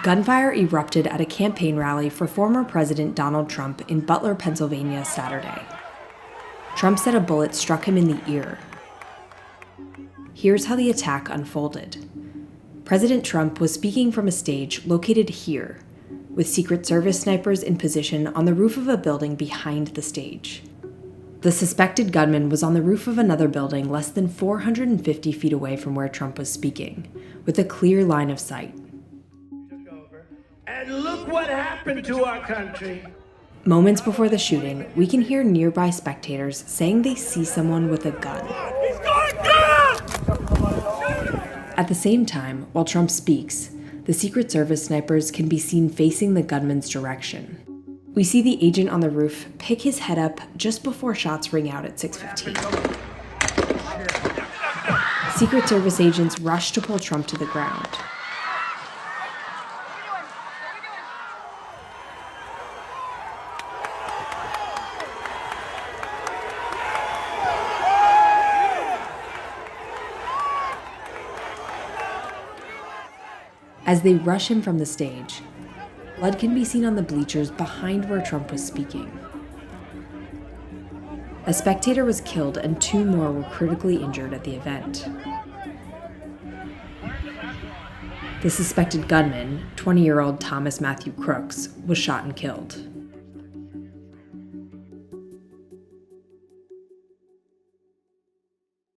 Gunfire erupted at a campaign rally for former President Donald Trump in Butler, Pennsylvania, Saturday. Trump said a bullet struck him in the ear. Here's how the attack unfolded. President Trump was speaking from a stage located here, with Secret Service snipers in position on the roof of a building behind the stage. The suspected gunman was on the roof of another building less than 450 feet away from where Trump was speaking, with a clear line of sight. And look what happened to our country. Moments before the shooting, we can hear nearby spectators saying they see someone with a gun. He's going down! At the same time, while Trump speaks, the Secret Service snipers can be seen facing the gunman's direction. We see the agent on the roof pick his head up just before shots ring out at 6:15. Secret Service agents rush to pull Trump to the ground. As they rush him from the stage, blood can be seen on the bleachers behind where Trump was speaking. A spectator was killed and 2 more were critically injured at the event. The suspected gunman, 20-year-old Thomas Matthew Crooks, was shot and killed.